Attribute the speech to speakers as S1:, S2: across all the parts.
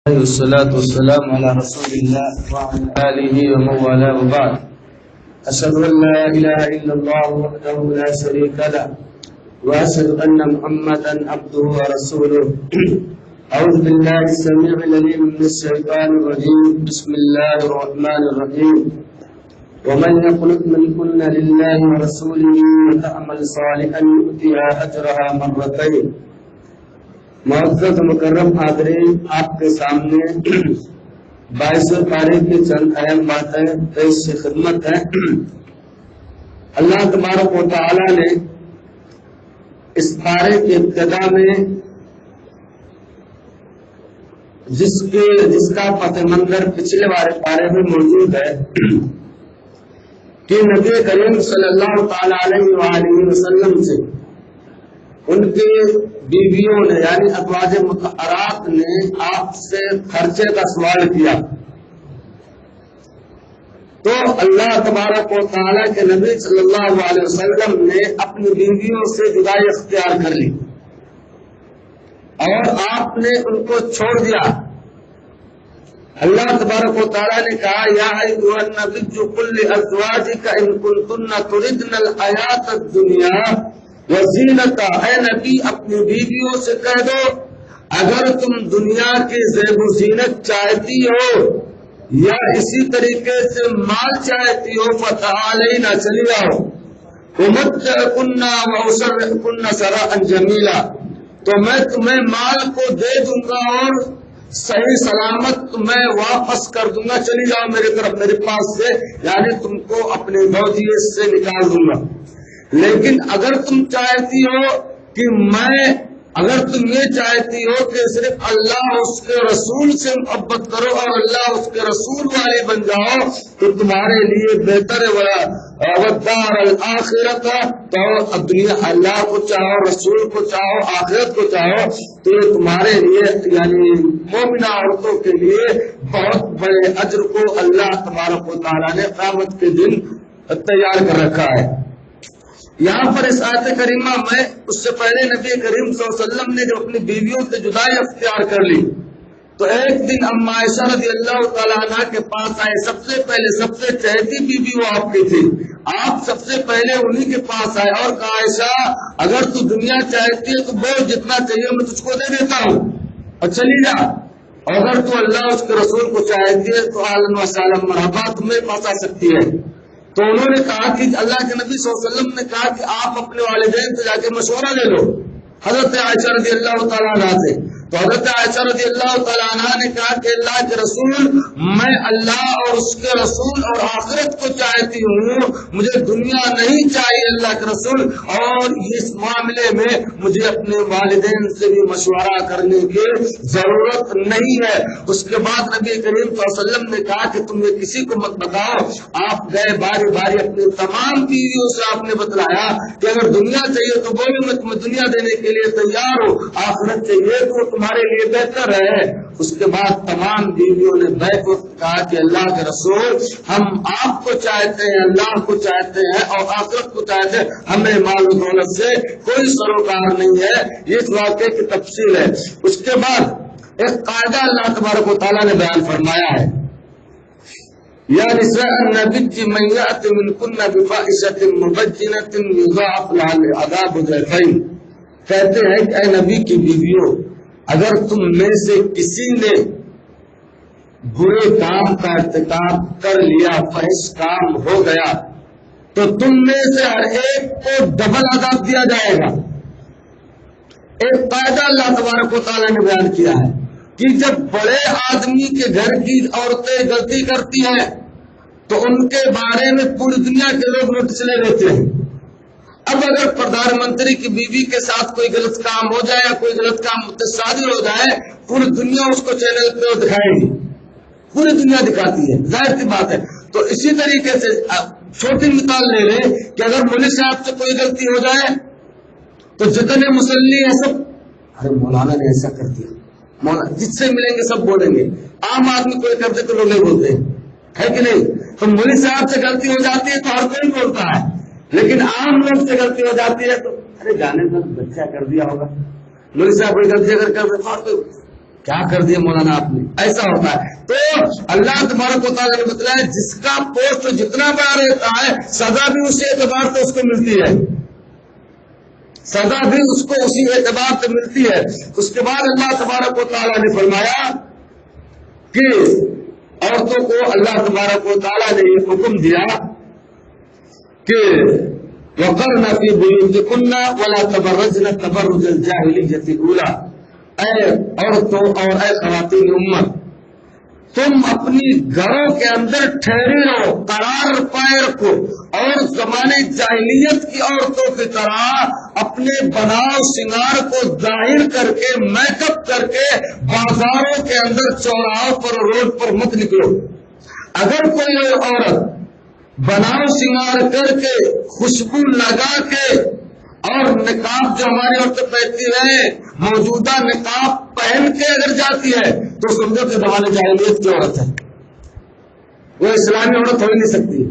S1: والصلاة والسلام على رسول الله وعلى آله ومن والاه وبعد. أشهد أن لا إله إلا الله وحده لا شريك له وأشهد أن محمدا عبده ورسوله. أعوذ بالله السميع العليم من الشيطان الرجيم. بسم الله الرحمن الرحيم. ومن يقنط منكن لله ورسوله وتعمل صالحا يؤتها أجرها مرتين. معزز مکرم حاضرین، آپ کے سامنے 22 پارے کی چند اہم باتیں پیش خدمت ہیں۔ اللہ تبارک و تعالی نے اس پارے کی ابتدا میں جس کا پس منظر پچھلے والے پارے میں موجود ہے کہ نبی کریم صلی اللہ تعالی علیہ وآلہ وسلم سے ان کے بیویوں نے یعنی ازواج مطہرات نے آپ سے خرچے کا سوال کیا، تو اللہ تبارک و تعالیٰ کے نبی صلی اللہ علیہ وسلم نے اپنی بیویوں سے جدائی اختیار کر لی اور آپ نے ان کو چھوڑ دیا۔ اللہ تبارک و تعالیٰ نے کہا یا ایھا النبی قل لازواجک ان کنتن تردن الحیات الدنیا وزینتا، اے نبی اپنی بیویوں سے کہہ دو اگر تم دنیا کی زیب و زینت چاہتی ہو یا اسی طریقے سے مال چاہتی ہو فتعالینا، چلی آؤ، امتعکن واسرحکن سراحا جمیلا، تو میں تمہیں مال کو دے دوں گا اور صحیح سلامت تمہیں واپس کر دوں گا، چلی جاؤ میری طرف، میرے پاس سے، یعنی تم کو اپنے زوجیت سے نکال دوں گا۔ لیکن اگر تم چاہتی ہو کہ اگر تم یہ چاہتی ہو کہ صرف اللہ اس کے رسول سے محبت کرو اور اللہ اس کے رسول والے بن جاؤ تو تمہارے لیے بہتر ہے والدار الآخرت، تو دنیا اللہ کو چاہو، رسول کو چاہو، آخرت کو چاہو تو یہ تمہارے لیے یعنی مومنہ عورتوں کے لیے بہت بڑے اجر کو اللہ تبارک و تعالیٰ نے قیامت کے دن تیار کر رکھا ہے۔ یہاں پر اس آیت کریمہ میں اس سے پہلے نبی کریم صلی اللہ علیہ وسلم نے جب اپنی بیویوں سے جدائی اختیار کر لی تو ایک دن اما عائشہ رضی اللہ تعالیٰ عنہ کے پاس آئے، سب سے پہلے سب سے چہیتی بیوی وہ آپ کی تھی، آپ سب سے پہلے انہی کے پاس آئے اور کہا عائشہ اگر تو دنیا چاہتی ہے تو بہت جتنا چاہیے میں تجھ کو دے دیتا ہوں اور چلی جا، اور اگر تو اللہ اس کے رسول کو چاہتی ہے تو اہلاً و سہلاً مرحبا، تمہیں پاس آ سکتی ہے۔ تو انہوں نے کہا کہ اللہ کے نبی صلی اللہ علیہ وسلم نے کہا کہ آپ اپنے والدین سے جا کے مشورہ لے لو حضرت عائشہ رضی اللہ تعالیٰ عنہ سے۔ تو حضرت عائشہ رضی اللہ تعالیٰ عنہ نے کہا کہ اللہ کے رسول میں اللہ اور اس کے رسول اور آخرت کو چاہتی ہوں، مجھے دنیا نہیں چاہیے اللہ کے رسول، اور اس معاملے میں مجھے اپنے والدین سے بھی مشورہ کرنے کی ضرورت نہیں ہے۔ اس کے بعد نبی کریم صلی اللہ علیہ وسلم نے کہا کہ تم یہ کسی کو مت بتاؤ۔ آپ گئے باری باری اپنی تمام بیویوں سے آپ نے بتلایا کہ اگر دنیا چاہیے تو بولو میں تمہیں دنیا دینے کے لیے تیار ہوں، آخرت چاہیے تو تمہارے لیے بہتر ہے۔ اس کے بعد تمام بیویوں نے بیٹھ کر کہا کہ اللہ کے رسول ہم آپ کو چاہتے ہیں، اللہ کو چاہتے ہیں اور آخرت کو چاہتے ہیں، ہمیں مال و دولت سے کوئی سروکار نہیں ہے۔ یہ اس واقعے کی تفصیل ہے۔ اس کے بعد ایک قاعدہ اللہ تبارک و تعالیٰ نے بیان فرمایا ہے، یا نساء النبی من یأت منکن بفاحشۃ مبینۃ یضاعف لها العذاب ضعفین، کہتے ہیں کہ اے نبی کی بیویوں اگر تم میں سے کسی نے برے کام کا ارتکاب کر لیا، فحش کام ہو گیا تو تم میں سے ہر ایک کو ڈبل عذاب دیا جائے گا۔ ایک قاعدہ اللہ تبارک و تعالیٰ نے بیان کیا ہے کہ جب بڑے آدمی کے گھر کی عورتیں غلطی کرتی ہیں تو ان کے بارے میں پوری دنیا کے لوگ نوٹس لے لیتے ہیں۔ اب اگر پردھان منتری کی بیوی کے ساتھ کوئی غلط کام ہو جائے یا کوئی غلط کام متصادر ہو جائے، پوری دنیا اس کو چینل پہ دکھائے گی، پوری دنیا دکھاتی ہے، ظاہر سی بات ہے۔ تو اسی طریقے سے چھوٹی مثال لے لیں کہ اگر مولوی صاحب سے کوئی غلطی ہو جائے تو جتنے مسلی ہیں سب ارے مولانا نے ایسا کر دیا، مولانا جس سے ملیں گے سب بولیں گے۔ عام آدمی کوئی کرتے تو لوگ نہیں بولتے ہیں، ہے کہ نہیں؟ تو مولوی صاحب سے غلطی ہو جاتی ہے تو ہر کوئی بولتا ہے، لیکن عام لوگ سے غلطی ہو جاتی ہے تو ارے جانے کا بچہ کر دیا ہوگا، مولوی صاحب کوئی غلطی اگر کر دے تو کیا کر دیا مولانا آپ نے، ایسا ہوتا ہے۔ تو اللہ تبارک و تعالیٰ نے بتایا جس کا پوسٹ جتنا بڑا رہتا ہے سزا بھی اسی اعتبار سے اس کو ملتی ہے، سزا بھی اس کو اسی اعتبار سے ملتی ہے۔ اس کے بعد اللہ تبارک و تعالیٰ نے فرمایا کہ عورتوں کو اللہ تبارک و تعالیٰ نے یہ حکم دیا کہ وَقَرْنَ فِي بُيُوتِكُنَّ وَلَا تَبَرَّجْنَ تَبَرُّجَ الْجَاهِلِيَّةِ الْأُولَىٰ، اے عورتوں اور اے خواتین امت، تم اپنی گھروں کے اندر ٹھہری رہو، قرار پائے رکھو، اور زمانے جاہلیت کی عورتوں کی طرح اپنے بناؤ سنگار کو ظاہر کر کے میک اپ کر کے بازاروں کے اندر چوراہوں پر روڈ پر مت نکلو۔ اگر کوئی عورت بناؤ سنگار کر کے خوشبو لگا کے اور نقاب جو ہماری عورتیں پہنتی ہیں موجودہ نقاب پہن کے اگر جاتی ہے تو سمجھو کہ زمانے جاہلیت کی عورت ہے، وہ اسلامی عورت ہو ہی نہیں سکتی۔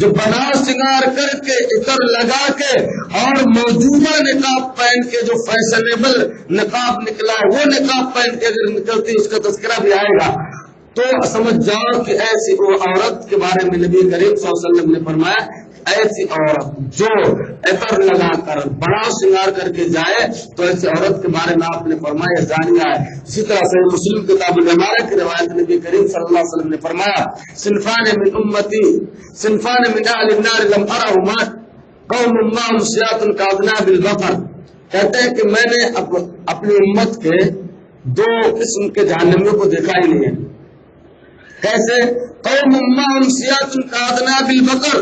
S1: جو بناؤ سنگار کر کے عطر لگا کے اور موجودہ نقاب پہن کے جو فیشنیبل نقاب نکلا ہے وہ نقاب پہن کے اگر نکلتی اس کا تذکرہ بھی آئے گا تو سمجھ جاؤ کہ ایسی وہ عورت کے بارے میں نبی کریم صلی اللہ علیہ وسلم نے فرمایا ایسی عورت جو عطر لگا کر بناؤ سنگار کر کے جائے تو ایسی عورت کے بارے میں آپ نے فرمایا زانیہ ہے۔ اسی طرح سے مسلم کتاب العمارہ کی روایت نبی کریم صلی اللہ علیہ وسلم نے فرمایا صنفان من امتی صنفان من اہل النار لم ارہما قوم معهم سیاۃ کاذناب البقر، کہتے ہیں کہ میں نے اپنی امت کے دو قسم کے جہنمیوں کو دیکھا ہی نہیں ہے۔ کیسے؟ قوم معهم سیاۃ کاذناب البقر،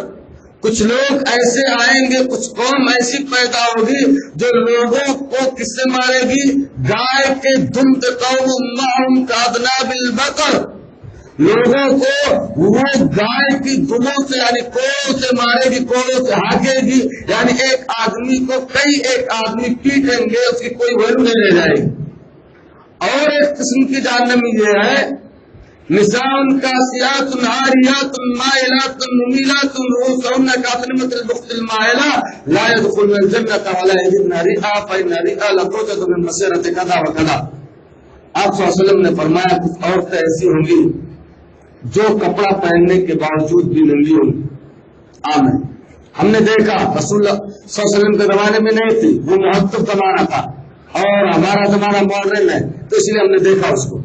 S1: کچھ لوگ ایسے آئیں گے، کچھ قوم ایسی پیدا ہوگی جو لوگوں کو کس سے مارے گی؟ گائے کے دم سے۔ قوم معهم کاذناب البقر، لوگوں کو وہ گائے کی دموں سے یعنی کوڑوں سے مارے گی، کوڑوں سے ہاکے گی، یعنی ایک آدمی کو کئی ایک آدمی پیٹیں گے اس کی کوئی ویلو نہیں رہ جائے گی۔ اور ایک قسم کی جہنمی یہ ہے نساء کاسیات عاریات مائلات ممیلات رؤوسهن كأسنمة البخت المائلة لا يدخلن الجنة ولا يجدن ريحا فإن الريح لتوجد من مسيرة كذا وكذا۔ آپ صلی اللہ علیہ وسلم نے فرمایا کچھ عورتیں ایسی ہوں گی جو کپڑا پہننے کے باوجود بھی ننگی ہوں گی۔ آمین۔ ہم نے دیکھا رسول اللہ صلی اللہ علیہ وسلم کے زمانے میں نہیں تھی، وہ محتب زمانہ تھا، اور ہمارا زمانہ ماڈرن ہے تو اس لیے ہم نے دیکھا اس کو۔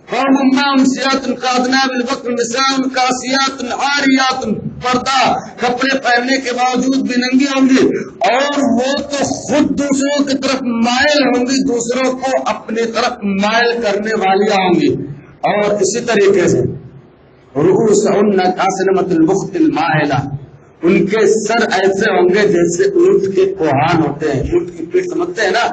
S1: قوم معهم سیاۃ کاذناب البقر نساء کاسیات عاریات، پردہ کپڑے پہننے کے باوجود بھی ننگی ہوں گی، اور وہ تو خود دوسروں کی طرف مائل ہوں گی، دوسروں کو اپنی طرف مائل کرنے والی ہوں گی۔ اور اسی طریقے سے رؤوسهن كأسنمة البخت المائلة، ان کے سر ایسے ہوں گے جیسے اونٹ کے کوہان ہوتے ہیں، اونٹ کی پیٹھ سمجھتے ہیں نا۔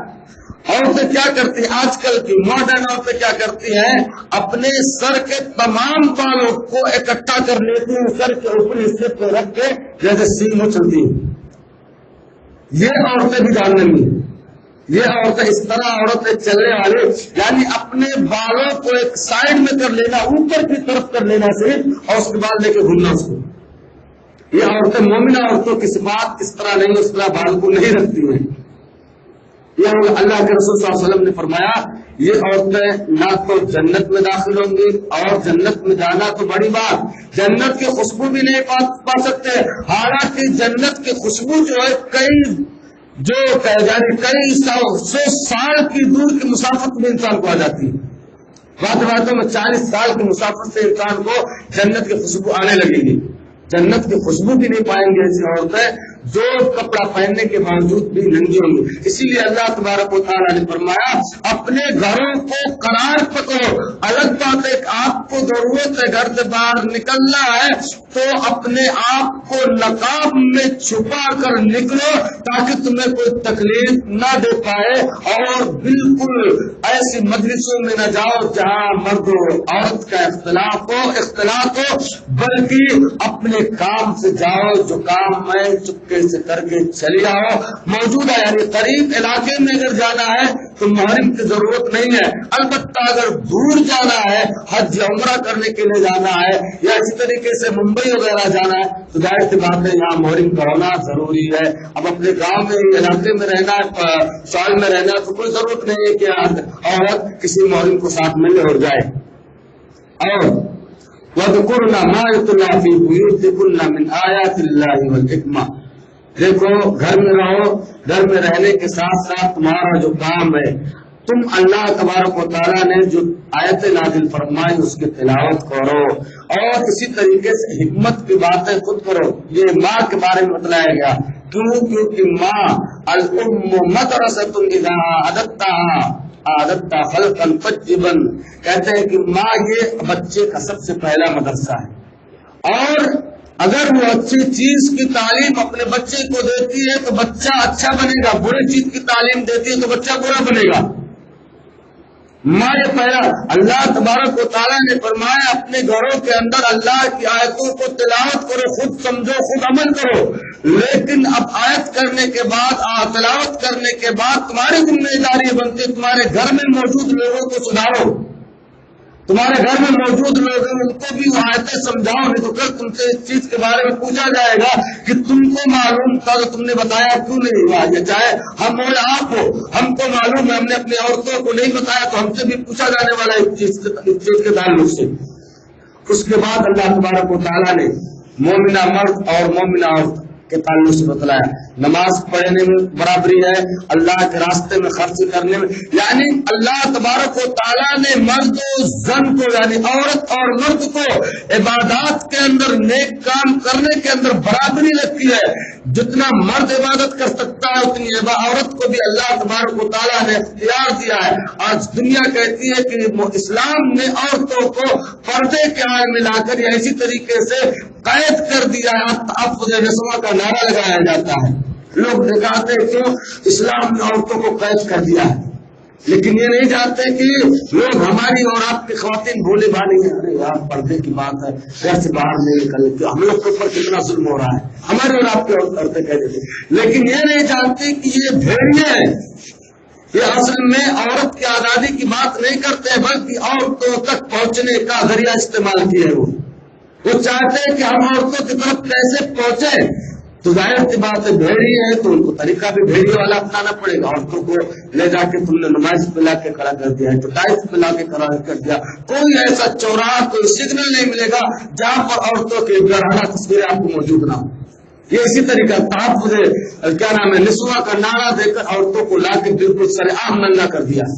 S1: عورتیں کیا کرتی ہیں آج کل کی ماڈرن عورتیں کیا کرتی ہیں؟ اپنے سر کے تمام بالوں کو اکٹھا کر لیتی ہیں، سر کے اوپری حصے پہ رکھ کے جیسے سینگ چلتی ہیں۔ یہ عورتیں بھی جہنمی ہیں، یہ عورتیں اس طرح عورتیں چلنے والے یعنی اپنے بالوں کو ایک سائڈ میں کر لینا، اوپر کی طرف کر لینا صرف، اور اس کے بعد لے کے گھومنا اس کو۔ یہ عورتیں مومنہ عورتوں کی صفات اس طرح نہیں، اس طرح بال کو نہیں رکھتی ہیں۔ یہ اللہ کے رسول صلی اللہ علیہ وسلم نے فرمایا یہ عورتیں نہ تو جنت میں داخل ہوں گی، اور جنت میں جانا تو بڑی بات، جنت کی خوشبو بھی نہیں پا سکتے، حالانکہ جنت کی خوشبو جو ہے کئی سو سال کی دور کی مسافت میں انسان کو آ جاتی ہے۔ باتوں میں 40 سال کی مسافت سے انسان کو جنت کی خوشبو آنے لگے گی۔ جنت کی خوشبو بھی نہیں پائیں گے ایسی عورتیں جو کپڑا پہننے کے باوجود بھی ننگی ہوں گی۔ اسی لیے اللہ تبارک و تعالیٰ نے فرمایا اپنے گھروں کو قرار پکڑو۔ الگ بات ہے کہ آپ کو ضرورت ہے گھر سے باہر نکلنا ہے تو اپنے آپ کو نقاب میں چھپا کر نکلو تاکہ تمہیں کوئی تکلیف نہ دے پائے، اور بالکل ایسی مجلسوں میں نہ جاؤ جہاں مرد و عورت کا اختلاط ہو، بلکہ اپنے کام سے جاؤ، جو کام میں چپکے سے کر کے چلی آؤ۔ موجودہ یعنی قریب علاقے میں اگر جانا ہے تو محرم کی ضرورت نہیں ہے. البتہ اگر دور جانا ہے، حج یا عمرہ کرنے کے لیے جانا ہے یا اسی طریقے سے ممبئی وغیرہ جانا ہے تو ظاہر سی بات ہے یہاں محرم کا ہونا ضروری ہے. اب اپنے گاؤں میں علاقے میں رہنا، شال میں رہنا تو کوئی ضرورت نہیں ہے کہ عورت کسی محرم کو ساتھ ملے اور جائے. اور وَذْكُرْنَ مَا يُتْلَىٰ فِي بُيُوتِكُنَّ مِنْ آيَاتِ اللَّهِ وَالْحِكْمَةِ. دیکھو گھر میں رہو، گھر میں رہنے کے ساتھ ساتھ تمہارا جو کام ہے، تم اللہ تبارک و تعالیٰ نے جو آیت نازل فرمائی اس کی تلاوت کرو اور اسی طریقے سے حکمت کی باتیں خود کرو. یہ ماں کے بارے میں بتلایا گیا. کیوں؟ کیونکہ ماں الام مدرسۃ اذا عادتها خلقا طیبا، کہتے ہیں کہ ماں یہ بچے کا سب سے پہلا مدرسہ ہے. اور اگر وہ اچھی چیز کی تعلیم اپنے بچے کو دیتی ہے تو بچہ اچھا بنے گا، بری چیز کی تعلیم دیتی ہے تو بچہ برا بنے گا. ماں یہ پہلا. اللہ تبارک و تعالیٰ نے فرمایا اپنے گھروں کے اندر اللہ کی آیتوں کو تلاوت کرو، خود سمجھو، خود عمل کرو. لیکن اب آیت کرنے کے بعد، تلاوت کرنے کے بعد تمہاری ذمہ داری بنتی ہے تمہارے گھر میں موجود لوگوں کو سدھارو. تمہارے گھر میں موجود لوگ ہیں ان کو بھی وہ آیتیں سمجھاؤ، نہیں تو کل تم سے اس چیز کے بارے میں پوچھا جائے گا کہ تم کو معلوم تھا تو تم نے بتایا کیوں نہیں ہوا. یہ چاہے ہم ہو یا آپ ہو، ہم کو معلوم ہے، ہم نے اپنی عورتوں کو نہیں بتایا تو ہم سے بھی پوچھا جانے والا ہے اس چیز کے تعلق سے. اس کے بعد اللہ تبارک و تعالیٰ نے مومنہ مرد اور مومنہ عورت کے تعلق سے بتلایا. نماز پڑھنے میں برابری ہے، اللہ کے راستے میں خرچ کرنے میں، یعنی اللہ تبارک و تعالیٰ نے مرد و زن کو، یعنی عورت اور مرد کو عبادات کے اندر، نیک کام کرنے کے اندر برابری رکھی ہے. جتنا مرد عبادت کر سکتا ہے اتنی عورت کو بھی اللہ تبارک و تعالیٰ نے اختیار دیا ہے. آج دنیا کہتی ہے کہ اسلام نے عورتوں کو پردے کے آڑ میں لا کر یا اسی طریقے سے قید کر دیا ہے. تحفظ نسواں کا نعرہ لگایا جاتا ہے. لوگ دکھاتے کیوں اسلام نے عورتوں کو قید کر دیا ہے، لیکن یہ نہیں جانتے کہ لوگ ہماری اور آپ کی خواتین بھولے بھالی ہیں. ارے یار پردے کی بات ہے، گھر سے باہر نہیں نکلے، ہم لوگ کے اوپر کتنا ظلم ہو رہا ہے، ہمارے اور آپ کے عورتیں کہہ دیتے. لیکن یہ نہیں جانتے کہ یہ بھیڑیے ہیں. یہ اصل میں عورت کی آزادی کی بات نہیں کرتے بلکہ عورتوں تک پہنچنے کا ذریعہ استعمال کیے. وہ چاہتے ہیں کہ ہم عورتوں کی طرف کیسے پہنچے. تو ظاہر سی بات ہے بھیڑی ہے تو ان کو طریقہ بھی بھیڑی والا اپنانا پڑے گا. عورتوں کو لے جا کے تم نے نماز پہ لا کے کھڑا کر دیا ہے، چٹائی پہ لا کے کھڑا کر دیا. کوئی ایسا چوراہا، کوئی سگنل نہیں ملے گا جہاں پر عورتوں کی گرہنہ تصویریں آپ کو موجود نہ ہو. یہ اسی طریقہ تحفظ کیا نام ہے نسواں کا نعرہ دے کر عورتوں کو لا کے بالکل سرعام ننگا کر دیا.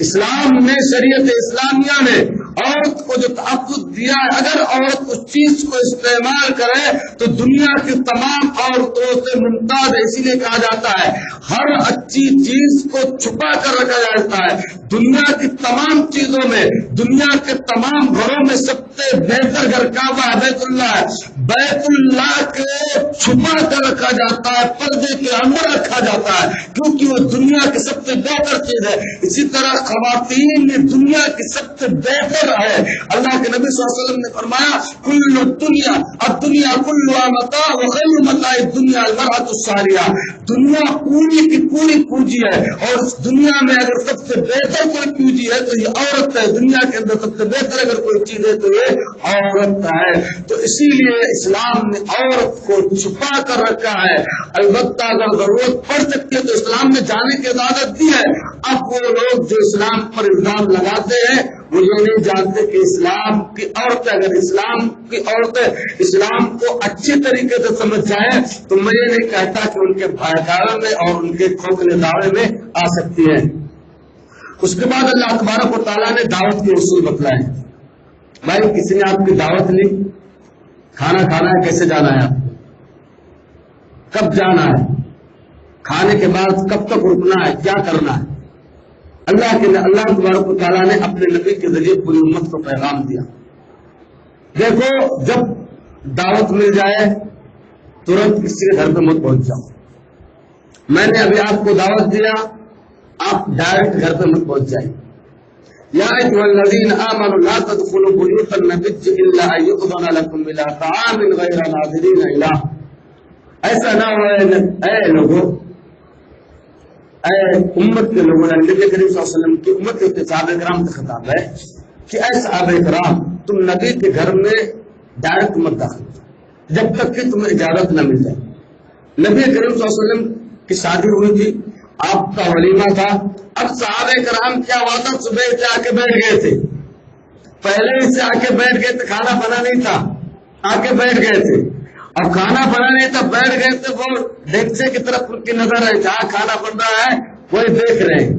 S1: اسلام نے، شریعت اسلامیہ نے عورت کو جو تحفظ دیا ہے، اگر عورت اس چیز کو استعمال کرے تو دنیا کی تمام عورتوں سے ممتاز ہے. اسی لیے کہا جاتا ہے ہر اچھی چیز کو چھپا کر رکھا جاتا ہے. دنیا کی تمام چیزوں میں، دنیا کے تمام گھروں میں سب سے بہتر گھر کعبہ بیت اللہ ہے. بیت اللہ کو چھپا کر رکھا جاتا ہے، پردے کے اندر رکھا جاتا ہے کیونکہ وہ دنیا کی سب سے بہتر چیز ہے. اسی طرح خواتین دنیا کی سب سے بہتر ہے. اللہ کے نبی صلی اللہ علیہ وسلم نے فرمایا کل دنیا الدنیا کلها متاع وخیر متاع الدنیا المرأة الصالحہ. دنیا پوری کی پوری پونجی ہے اور اس دنیا میں اگر سب سے بہتر کوئی پونجی ہے تو یہ عورت ہے. دنیا کے اندر سب سے بہتر اگر کوئی چیز ہے تو یہ عورت ہے. تو اسی لیے اسلام نے عورت کو چھپا کر رکھا ہے. البتہ اگر ضرورت پڑ سکتی ہے تو اسلام نے جانے کی اجازت دی ہے. اب وہ لوگ جو اسلام پر الزام لگاتے ہیں وہ یہ نہیں جانتے کہ اسلام کی عورتیں، اگر اسلام کی عورتیں اسلام کو اچھی طریقے سے سمجھ جائیں تو میں یہ نہیں کہتا کہ ان کے بھائیکاروں میں اور ان کے کھوکھلے دعوے میں آ سکتی ہے. اس کے بعد اللہ تبارک و تعالیٰ نے دعوت کے اصول بتلائے. بھائی کسی نے آپ کی دعوت لی، کھانا کھانا ہے، کیسے جانا ہے، آپ کب جانا ہے، کھانے کے بعد کب تک رکنا ہے، کیا کرنا ہے. اللہ تبارک و تعالیٰ نے اپنے نبی کے ذریعے پوری امت کو پیغام دیا. دیکھو جب دعوت مل جائے ترنت کسی کے گھر پہ مت پہنچ جاؤ. میں نے ابھی آپ کو دعوت دیا، آپ ڈائریکٹ گھر پہ مت پہنچ جائیں. یا ایھا الذین آمنوا لا تدخلوا بیوت النبی الا ان یؤذن لکم الی طعام غیر ناظرین الیہ. ایسا نہ ہو اے لوگوں اے امت کے لوگوں نے، نبی کریم صلی اللہ علیہ وسلم کی امت کے صحابہ کرام سے خطاب ہے کہ اے صحابہ کرام، تم نبی کے گھر میں ڈائریکٹ مت داخل جب تک کہ تمہیں اجازت نہ مل جائے۔ نبی کریم صلی اللہ علیہ وسلم کی شادی ہوئی تھی، آپ کا ولیمہ تھا۔ اب صحابہ کرام کیا ہوا تھا، صبح سے آ کے بیٹھ گئے تھے، پہلے ہی سے آ کے بیٹھ گئے تھے، کھانا بنا نہیں تھا، آ کے بیٹھ گئے تھے۔ اب کھانا بنا نہیں تھا، بیٹھ گئے تھے، وہ ڈیکچے کی طرف ان کی نظر ہے، جہاں کھانا بن رہا ہے وہی دیکھ رہے ہیں۔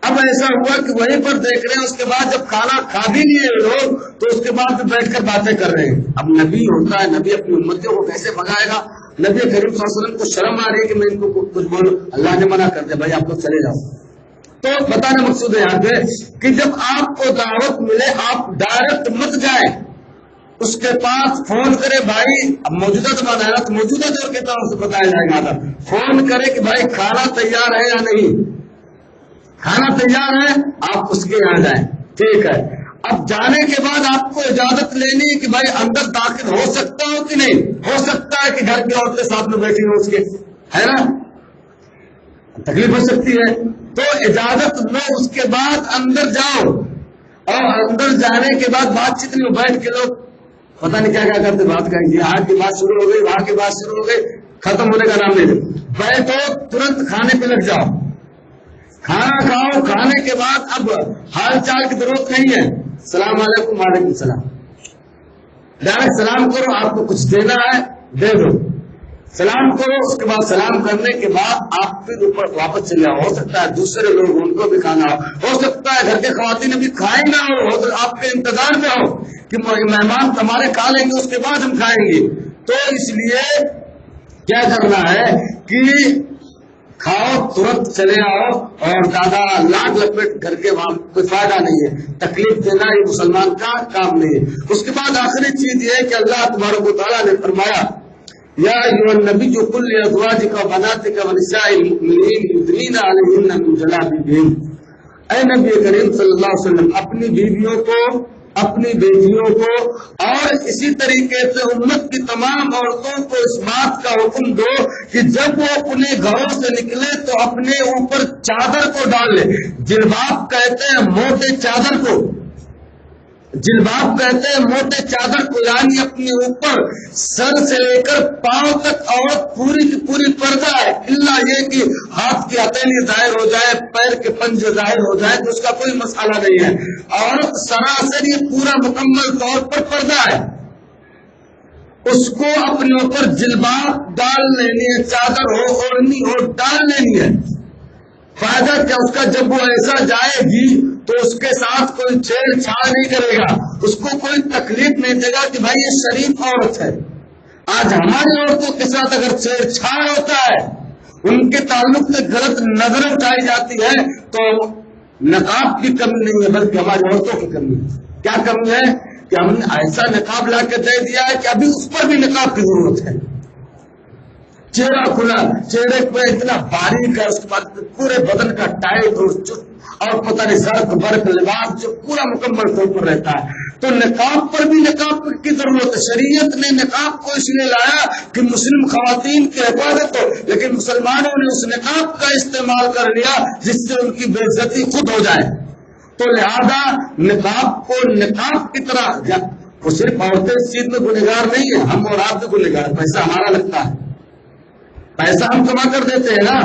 S1: اب ایسا ہوا کہ وہیں پر دیکھ رہے ہیں، اس کے بعد جب کھانا کھا بھی لیے لوگ تو اس کے بعد بیٹھ کر باتیں کر رہے ہیں۔ اب نبی ہوتا ہے، نبی اپنی امتیوں کو کیسے بھگائے گا؟ نبی کریم صلی اللہ علیہ وسلم کو شرم آ رہی ہے کہ میں ان کو کچھ بولوں، اللہ نے منع کر دیا، بھائی آپ لوگ چلے جاؤ۔ تو بتانا مقصود ہے یہاں پہ کہ جب آپ کو دعوت ملے آپ ڈائریکٹ مت جائیں، اس کے پاس فون کرے، بھائی اب موجودہ زمانہ ہے نا، تو موجودہ دور کے طور سے بتایا جائے گا، فون کرے کہ بھائی کھانا تیار ہے یا نہیں، کھانا تیار ہے، آپ اس کے یہاں جائیں، ٹھیک ہے۔ اب جانے کے بعد آپ کو اجازت لینی ہے کہ بھائی اندر داخل ہو سکتا ہو کہ نہیں ہو سکتا ہے کہ گھر کی عورتیں ساتھ میں بیٹھی ہوں، اس کے ہے نا، تکلیف ہو سکتی ہے، تو اجازت لو، اس کے بعد اندر جاؤ، اور اندر جانے کے بعد بات چیت میں بیٹھ کے لوگ پتہ نہیں کیا کیا کرتے، بات کریں گے، یہاں کی بات شروع ہو گئی، وہاں کی بات شروع ہو گئی، ختم ہونے کا نام نہیں لے، بیٹھو ترنت کھانے پہ لگ جاؤ، کھانا کھاؤ، کھانے کے بعد اب حال چال کی ضرورت نہیں ہے، السلام علیکم، وعلیکم السلام، ڈائریکٹ سلام کرو، آپ کو کچھ دینا ہے دے دو، سلام کرو، اس کے بعد سلام کرنے کے بعد آپ پھر اوپر واپس چلے جاؤ، ہو سکتا ہے دوسرے لوگ ان کو بھی کھانا ہو سکتا ہے گھر کے خواتین بھی کھائیں نہ ہو، آپ کے انتظار میں ہو کہ مہمان ہمارے کھا لیں گے اس کے بعد ہم کھائیں گے، تو اس لیے کیا کرنا ہے کہ کھاؤ ترنت چلے آؤ، اور زیادہ لاڈ لپیٹ کر کے وہاں کوئی فائدہ نہیں ہے، تکلیف دینا یہ مسلمان کا کام نہیں ہے۔ اس کے بعد آخری چیز یہ ہے کہ اللہ تبارک و تعالیٰ نے فرمایا یا ایھا النبی قل لازواجک و بناتک و نساء المؤمنین یدنین علیہن من جلابیبہن، اے نبی کریم صلی اللہ علیہ وسلم اپنی بیویوں کو، اپنی بیٹیوں کو، اور اسی طریقے سے امت کی تمام عورتوں کو اس بات کا حکم دو کہ جب وہ اپنے گھروں سے نکلے تو اپنے اوپر چادر کو ڈال لے۔ جلباب کہتے ہیں موٹے چادر کو، جلباب کہتے ہیں موٹے چادر کو، یعنی اپنے اوپر سر سے لے کر پاؤں تک عورت پوری کی پوری پردہ ہے، الا یہ کہ ہاتھ کی ہتھیلی ظاہر ہو جائے، پیر کے پنجے ظاہر ہو جائے تو اس کا کوئی مسئلہ نہیں ہے، عورت سراسر یہ پورا مکمل طور پر پردہ ہے، اس کو اپنے اوپر جلباب ڈال لینی ہے، چادر ہو اوڑھنی ہو ڈال لینی ہے۔ فائدہ کیا اس کا، جب وہ ایسا جائے گی تو اس کے ساتھ کوئی چھیڑ چھاڑ نہیں کرے گا، اس کو کوئی تکلیف نہیں دے گا کہ بھائی یہ شریف عورت ہے۔ آج ہماری عورتوں کے ساتھ اگر چھیڑ چھاڑ ہوتا ہے، ان کے تعلق سے غلط نظر اٹھائی جاتی ہے، تو نقاب کی کمی نہیں ہے بلکہ ہماری عورتوں کی کمی ہے۔ کیا کمی ہے کہ ہم نے ایسا نقاب لا کے دے دیا ہے کہ ابھی اس پر بھی نقاب کی ضرورت ہے، چہرہ کھلا، چہرے پہ اتنا باریک ہے، اس کے بعد پورے بدن کا ٹائٹ اور پتہ نہیں زرق برق لباس جو پورا مکمل طور پر رہتا ہے، تو نقاب پر بھی نقاب کی ضرورت ہے۔ شریعت نے نقاب کو اس لیے لایا کہ مسلم خواتین کی حفاظت ہو، لیکن مسلمانوں نے اس نقاب کا استعمال کر لیا جس سے ان کی بے عزتی خود ہو جائے، تو لہذا نقاب کو نقاب کی طرح، وہ صرف عورتیں اس چیز میں گنہگار نہیں ہیں، ہم اور آپ بھی گنہگار، پیسہ ہمارا لگتا ہے، پیسہ ہم جمع کر دیتے ہیں نا،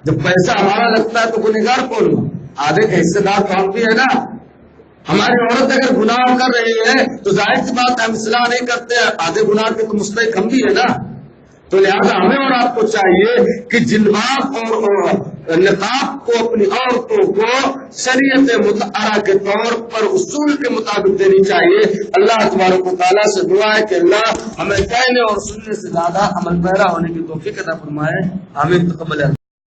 S1: جب پیسہ ہمارا لگتا ہے تو گنہگار کون ہو؟ آدھے کے حصے دار تو ہم بھی ہے نا۔ ہماری عورت اگر گناہ کر رہی ہے تو ظاہر سی بات ہم اصلاح نہیں کرتے، آدھے گناہ کے تو مستحق ہم بھی ہے نا، تو لہذا ہمیں اور آپ کو چاہیے کہ جلباب اور نقاب کو اپنی عورتوں کو شریعت مطہرہ کے طور پر اصول کے مطابق دینی چاہیے۔ اللہ تبارک و تعالیٰ سے دعا ہے کہ اللہ ہمیں کہنے اور سننے سے زیادہ عمل پیرا ہونے کی توفیق عطا فرمائے، آمین، تقبل۔